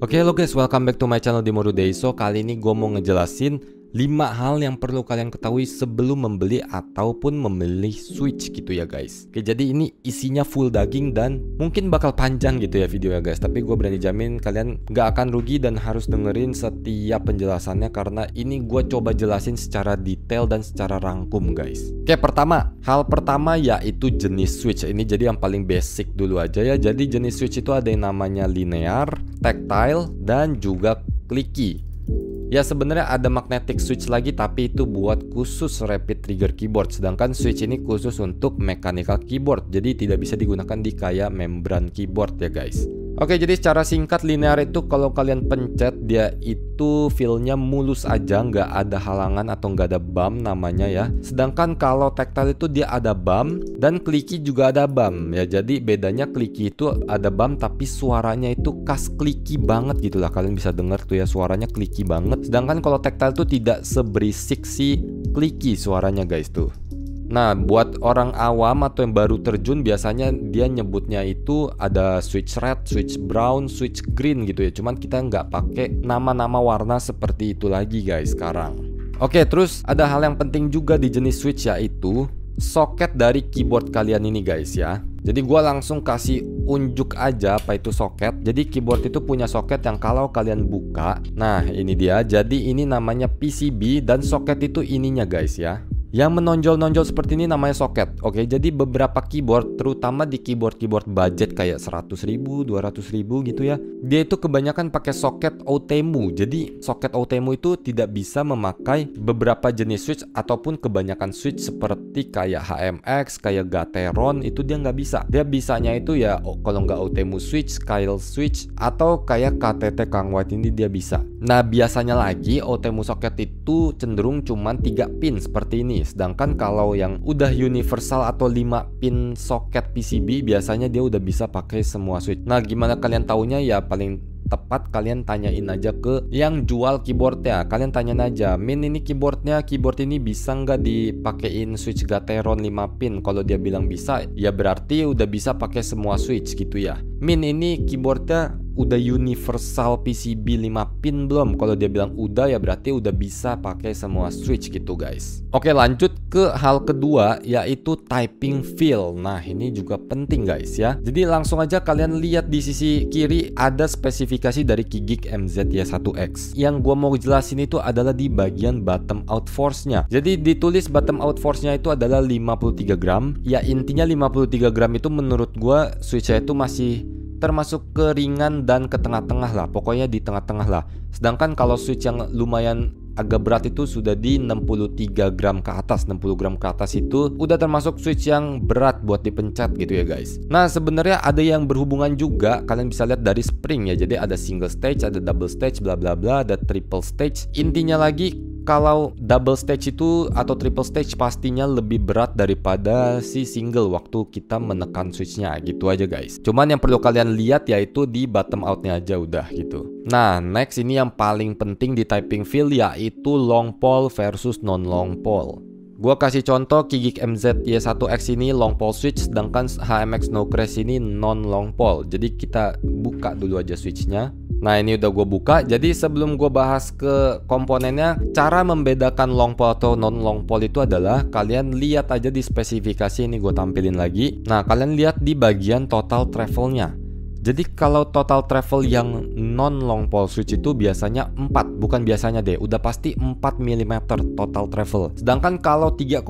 Oke, halo guys, welcome back to my channel Dimoru Deiso. Kali ini gue mau ngejelasin 5 hal yang perlu kalian ketahui sebelum membeli ataupun memilih Switch gitu ya guys. Oke, jadi ini isinya full daging dan mungkin bakal panjang gitu ya video ya guys. Tapi gue berani jamin kalian gak akan rugi dan harus dengerin setiap penjelasannya, karena ini gue coba jelasin secara detail dan secara rangkum guys. Oke, hal pertama yaitu jenis Switch. Ini jadi yang paling basic dulu aja ya. Jadi jenis Switch itu ada yang namanya linear, tactile, dan juga clicky. Ya sebenarnya ada magnetic switch lagi, tapi itu buat khusus rapid trigger keyboard. Sedangkan switch ini khusus untuk mechanical keyboard, jadi tidak bisa digunakan di kayak membran keyboard ya guys. Oke, jadi secara singkat linear itu kalau kalian pencet dia itu feel-nya mulus aja, nggak ada halangan atau nggak ada bump namanya ya. Sedangkan kalau tactile itu dia ada bump dan clicky juga ada bump ya. Jadi bedanya clicky itu ada bump tapi suaranya itu khas clicky banget gitu lah. Kalian bisa dengar tuh ya, suaranya clicky banget. Sedangkan kalau tactile itu tidak seberisik si clicky suaranya guys tuh. Nah, buat orang awam atau yang baru terjun biasanya dia nyebutnya itu ada switch red, switch brown, switch green gitu ya. Cuman kita nggak pakai nama-nama warna seperti itu lagi guys sekarang. Oke, terus ada hal yang penting juga di jenis switch, yaitu soket dari keyboard kalian ini guys ya. Jadi gua langsung kasih unjuk aja apa itu soket. Jadi keyboard itu punya soket yang kalau kalian buka, nah ini dia. Jadi ini namanya PCB dan soket itu ininya guys ya. Yang menonjol-nonjol seperti ini namanya soket. Oke, jadi beberapa keyboard, terutama di keyboard budget kayak 100.000, 200.000 gitu ya, dia itu kebanyakan pakai soket OTEMU. Jadi soket OTEMU itu tidak bisa memakai beberapa jenis switch ataupun kebanyakan switch seperti kayak HMX, kayak Gateron, itu dia nggak bisa. Dia bisanya itu ya kalau nggak OTEMU switch, Kyle switch, atau kayak KTT Kang White ini dia bisa. Nah biasanya lagi OTEMU soket itu cenderung cuman 3 pin seperti ini. Sedangkan kalau yang udah universal atau 5 pin soket PCB biasanya dia udah bisa pakai semua switch. Nah gimana kalian taunya? Ya paling tepat kalian tanyain aja ke yang jual keyboardnya. Kalian tanyain aja, Min ini keyboard ini bisa nggak dipakein switch Gateron 5 pin? Kalau dia bilang bisa, ya berarti udah bisa pakai semua switch gitu ya. Min ini keyboardnya udah universal PCB 5 pin belum? Kalau dia bilang udah, ya berarti udah bisa pakai semua switch gitu guys. Oke, lanjut ke hal kedua yaitu typing feel. Nah ini juga penting guys ya. Jadi langsung aja kalian lihat di sisi kiri ada spesifikasi dari Kigik MZ-Y1X. Yang gua mau jelasin itu adalah di bagian bottom out force-nya. Jadi ditulis bottom out force-nya itu adalah 53 gram. Ya intinya 53 gram itu menurut gua switch-nya itu masih termasuk ke ringan dan ke tengah-tengah lah, pokoknya di tengah-tengah lah. Sedangkan kalau switch yang lumayan agak berat itu sudah di 63 gram ke atas. 60 gram ke atas itu udah termasuk switch yang berat buat dipencet gitu ya guys. Nah sebenarnya ada yang berhubungan juga, kalian bisa lihat dari spring ya. Jadi ada single stage, ada double stage, bla bla bla, ada triple stage. Intinya lagi kalau double stage itu atau triple stage pastinya lebih berat daripada si single waktu kita menekan switchnya gitu aja guys. Cuman yang perlu kalian lihat yaitu di bottom outnya aja udah gitu. Nah next ini yang paling penting di typing feel yaitu long pole versus non long pole. Gua kasih contoh Kigik MZ-Y1X ini long pole switch, sedangkan HMX No Crash ini non long pole. Jadi kita buka dulu aja switchnya. Nah ini udah gue buka. Jadi sebelum gue bahas ke komponennya, cara membedakan long pole atau non long pole itu adalah kalian lihat aja di spesifikasi, ini gue tampilin lagi. Nah kalian lihat di bagian total travelnya. Jadi kalau total travel yang non long pole switch itu biasanya 4, bukan biasanya deh, udah pasti 4 mm total travel. Sedangkan kalau 3,9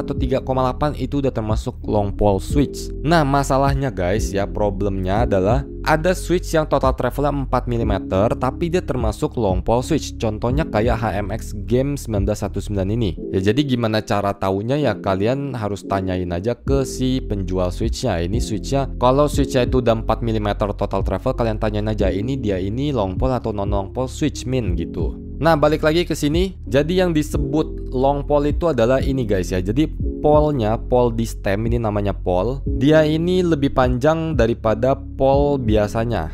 atau 3,8 itu udah termasuk long pole switch. Nah masalahnya guys ya, problemnya adalah ada switch yang total travelnya 4 mm tapi dia termasuk long pole switch. Contohnya kayak HMX Game 1919 ini. Ya jadi gimana cara taunya ya, kalian harus tanyain aja ke si penjual switchnya. Ini switchnya, kalau switchnya itu udah 4 mm total travel, kalian tanyain aja ini dia ini long pole atau non long pole switch min gitu. Nah balik lagi ke sini. Jadi yang disebut long pole itu adalah ini guys ya. Jadi pole-nya, pole di stem ini namanya pole. Dia ini lebih panjang daripada pole biasanya.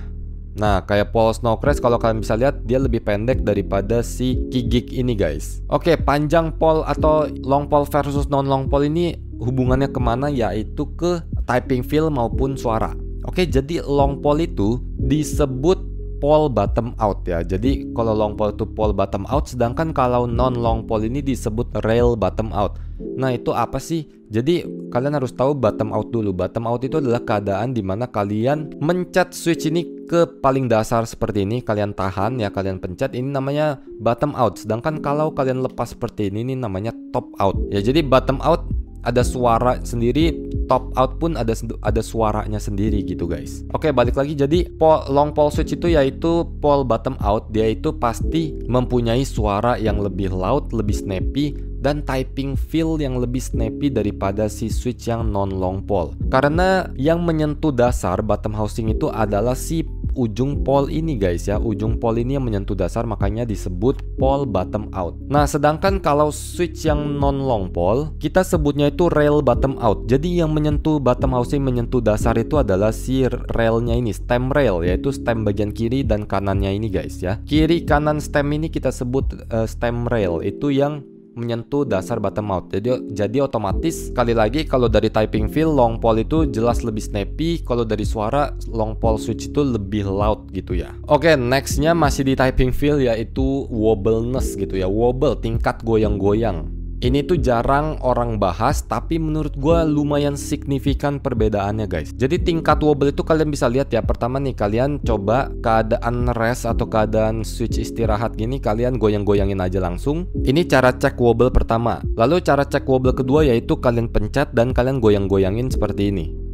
Nah kayak pole Snow Crash kalau kalian bisa lihat dia lebih pendek daripada si Kigik ini guys. Oke, panjang pole atau long pole versus non long pole ini hubungannya kemana? Yaitu ke typing feel maupun suara. Oke, jadi long pole itu disebut pole bottom out ya. Jadi kalau long pole itu pole bottom out, sedangkan kalau non long pole ini disebut rail bottom out. Nah itu apa sih? Jadi kalian harus tahu bottom out dulu. Bottom out itu adalah keadaan dimana kalian mencet switch ini ke paling dasar seperti ini, kalian tahan ya, kalian pencet, ini namanya bottom out. Sedangkan kalau kalian lepas seperti ini namanya top out ya. Jadi bottom out ada suara sendiri, top out pun ada suaranya sendiri gitu guys. Oke, balik lagi. Jadi long pole switch itu yaitu pole bottom out, dia itu pasti mempunyai suara yang lebih loud, lebih snappy, dan typing feel yang lebih snappy daripada si switch yang non long pole. Karena yang menyentuh dasar bottom housing itu adalah si ujung pole ini guys ya. Ujung pole ini yang menyentuh dasar, makanya disebut pole bottom out. Nah sedangkan kalau switch yang non long pole, kita sebutnya itu rail bottom out. Jadi yang menyentuh bottom housing, menyentuh dasar itu adalah si railnya ini, stem rail, yaitu stem bagian kiri dan kanannya ini guys ya. Kiri kanan stem ini kita sebut stem rail, itu yang menyentuh dasar bottom out. Jadi otomatis sekali lagi kalau dari typing feel long pole itu jelas lebih snappy, kalau dari suara long pole switch itu lebih loud gitu ya. Oke, nextnya masih di typing feel yaitu wobbleness gitu ya. Wobble, tingkat goyang-goyang. Ini tuh jarang orang bahas, tapi menurut gue lumayan signifikan perbedaannya guys. Jadi tingkat wobble itu kalian bisa lihat ya. Pertama nih, kalian coba keadaan rest atau keadaan switch istirahat gini, kalian goyang-goyangin aja langsung. Ini cara cek wobble pertama. Lalu cara cek wobble kedua yaitu kalian pencet dan kalian goyang-goyangin seperti ini.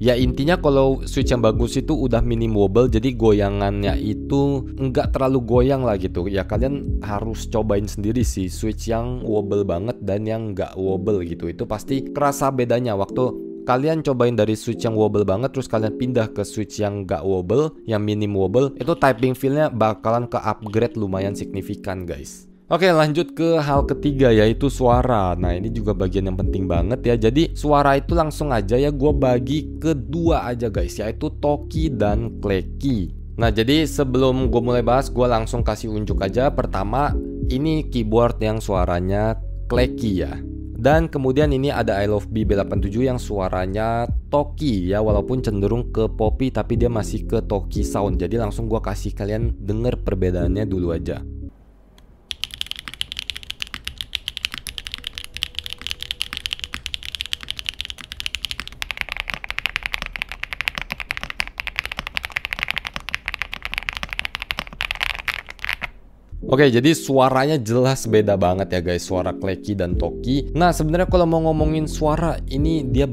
Ya intinya kalau switch yang bagus itu udah minim wobble, jadi goyangannya itu nggak terlalu goyang lah gitu. Ya kalian harus cobain sendiri sih switch yang wobble banget dan yang nggak wobble gitu. Itu pasti kerasa bedanya waktu kalian cobain dari switch yang wobble banget terus kalian pindah ke switch yang nggak wobble, yang minim wobble, itu typing feelnya bakalan ke upgrade lumayan signifikan guys. Oke, lanjut ke hal ketiga yaitu suara. Nah ini juga bagian yang penting banget ya. Jadi suara itu langsung aja ya gue bagi ke dua aja guys, yaitu talkie dan clacky. Nah jadi sebelum gue mulai bahas, gue langsung kasih unjuk aja. Pertama, ini keyboard yang suaranya clacky ya. Dan kemudian ini ada I Love B87 yang suaranya talkie ya, walaupun cenderung ke poppy tapi dia masih ke talkie sound. Jadi langsung gue kasih kalian denger perbedaannya dulu aja. Oke, jadi suaranya jelas beda banget ya guys, suara clacky dan talkie. Nah sebenarnya kalau mau ngomongin suara ini dia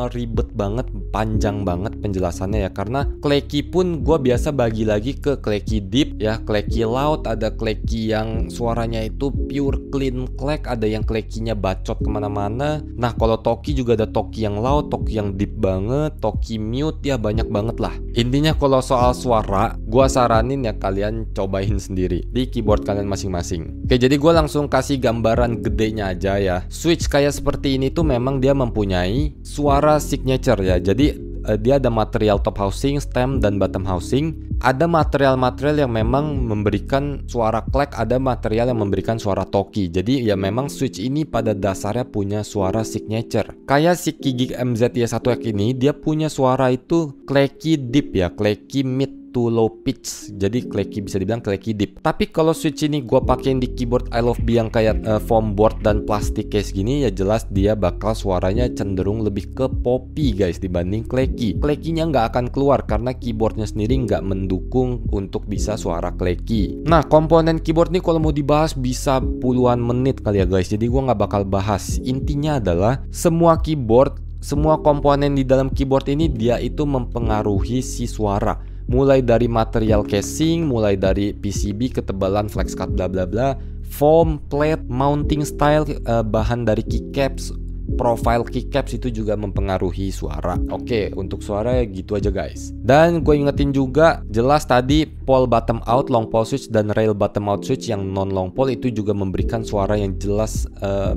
ribet banget, panjang banget penjelasannya ya. Karena clacky pun gue biasa bagi lagi ke clacky deep ya, clacky loud, ada clacky yang suaranya itu pure clean clack, ada yang clacky-nya bacot kemana-mana. Nah kalau talkie juga ada talkie yang loud, talkie yang deep banget, talkie mute ya, banyak banget lah. Intinya kalau soal suara, gue saranin ya kalian cobain sendiri di keyboard kalian masing-masing. Oke, jadi gue langsung kasih gambaran gedenya aja ya. Switch kayak seperti ini tuh memang dia mempunyai suara signature ya. Jadi dia ada material top housing, stem, dan bottom housing. Ada material-material yang memang memberikan suara clack, ada material yang memberikan suara talkie. Jadi ya memang switch ini pada dasarnya punya suara signature. Kayak si Kigik MZY1X ini, dia punya suara itu clacky deep ya, clacky mid to low pitch, jadi clacky, bisa dibilang clacky deep. Tapi kalau switch ini gue pakein di keyboard I Love B yang kayak foam board dan plastik case gini, ya jelas dia bakal suaranya cenderung lebih ke poppy guys dibanding clacky. Clacky-nya nggak akan keluar karena keyboardnya sendiri nggak mendukung untuk bisa suara clacky. Nah komponen keyboard ini kalau mau dibahas bisa puluhan menit kali ya guys, jadi gue nggak bakal bahas. Intinya adalah semua keyboard, semua komponen di dalam keyboard ini dia itu mempengaruhi si suara. Mulai dari material casing, mulai dari PCB, ketebalan, flex cut, bla bla bla, foam, plate, mounting style, bahan dari keycaps, profile keycaps itu juga mempengaruhi suara. Oke, untuk suara gitu aja guys. Dan gue ingetin juga, jelas tadi pole bottom out, long pole switch, dan rail bottom out switch yang non long pole itu juga memberikan suara yang jelas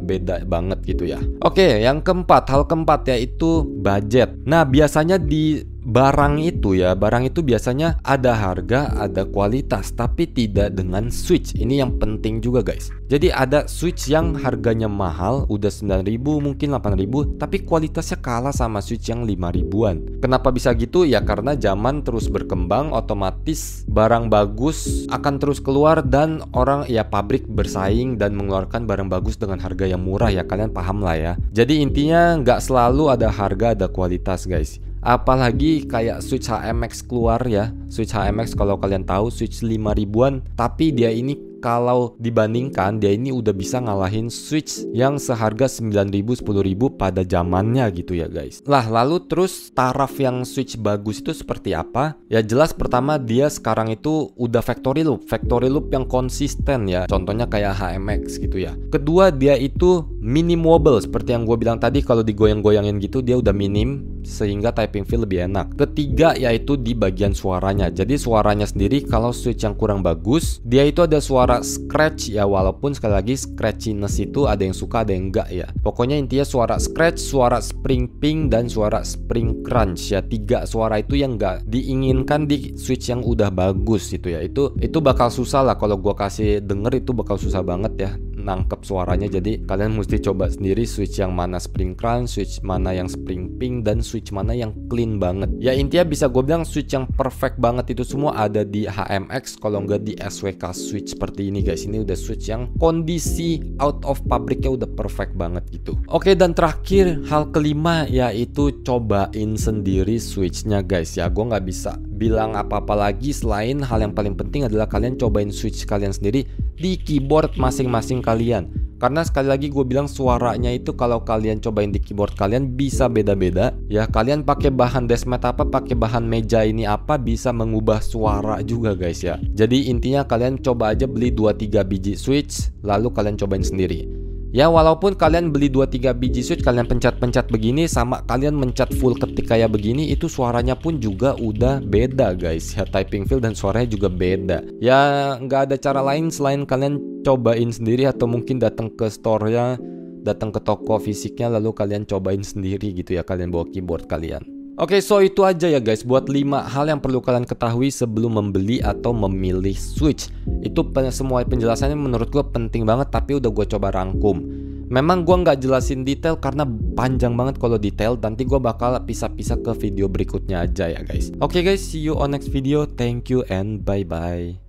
beda banget gitu ya. Oke, yang keempat, hal keempat yaitu budget. Nah biasanya di barang itu biasanya ada harga, ada kualitas, tapi tidak dengan Switch. Ini yang penting juga guys. Jadi ada Switch yang harganya mahal, udah 9.000 mungkin 8.000, tapi kualitasnya kalah sama Switch yang 5.000-an. Kenapa bisa gitu? Ya karena zaman terus berkembang, otomatis barang bagus akan terus keluar dan orang ya pabrik bersaing dan mengeluarkan barang bagus dengan harga yang murah ya, kalian paham lah ya. Jadi intinya nggak selalu ada harga, ada kualitas guys. Apalagi kayak Switch HMX keluar ya. Switch HMX kalau kalian tahu Switch 5.000-an, tapi dia ini kalau dibandingkan dia ini udah bisa ngalahin Switch yang seharga 9.000 10.000 pada zamannya gitu ya guys. Lah lalu terus taraf yang Switch bagus itu seperti apa? Ya jelas pertama dia sekarang itu udah factory loop yang konsisten ya. Contohnya kayak HMX gitu ya. Kedua dia itu minim wobble seperti yang gue bilang tadi, kalau digoyang-goyangin gitu dia udah minim sehingga typing feel lebih enak. Ketiga yaitu di bagian suaranya. Jadi suaranya sendiri kalau Switch yang kurang bagus, dia itu ada suara scratch ya, walaupun sekali lagi scratchiness itu ada yang suka ada yang enggak ya. Pokoknya intinya suara scratch, suara spring ping, dan suara spring crunch ya. 3 suara itu yang enggak diinginkan di Switch yang udah bagus gitu ya. Itu bakal susah lah kalau gua kasih denger, itu bakal susah banget ya nangkep suaranya. Jadi kalian mesti coba sendiri Switch yang mana spring crunch, Switch mana yang spring ping, dan Switch mana yang clean banget. Ya intinya bisa gue bilang Switch yang perfect banget itu semua ada di HMX, kalau enggak di SWK Switch seperti ini guys. Ini udah Switch yang kondisi out of pabriknya udah perfect banget gitu. Oke, dan terakhir hal kelima yaitu cobain sendiri Switchnya guys ya. Gue nggak bisa bilang apa-apa lagi selain hal yang paling penting adalah kalian cobain Switch kalian sendiri di keyboard masing-masing kalian. Karena sekali lagi gue bilang suaranya itu kalau kalian cobain di keyboard kalian bisa beda-beda ya. Kalian pakai bahan deskmat apa, pakai bahan meja ini apa, bisa mengubah suara juga guys ya. Jadi intinya kalian coba aja beli 2-3 biji Switch lalu kalian cobain sendiri. Ya walaupun kalian beli 2-3 biji Switch, kalian pencet-pencet begini sama kalian mencet full ketik kayak begini, itu suaranya pun juga udah beda guys ya. Typing feel dan suaranya juga beda. Ya nggak ada cara lain selain kalian cobain sendiri atau mungkin datang ke store-nya, datang ke toko fisiknya lalu kalian cobain sendiri gitu ya, kalian bawa keyboard kalian. Oke, so itu aja ya guys buat 5 hal yang perlu kalian ketahui sebelum membeli atau memilih Switch. Itu semua penjelasannya menurut gue penting banget, tapi udah gue coba rangkum. Memang gue nggak jelasin detail karena panjang banget kalau detail. Nanti gue bakal pisah-pisah ke video berikutnya aja ya guys. Oke guys, see you on next video. Thank you and bye-bye.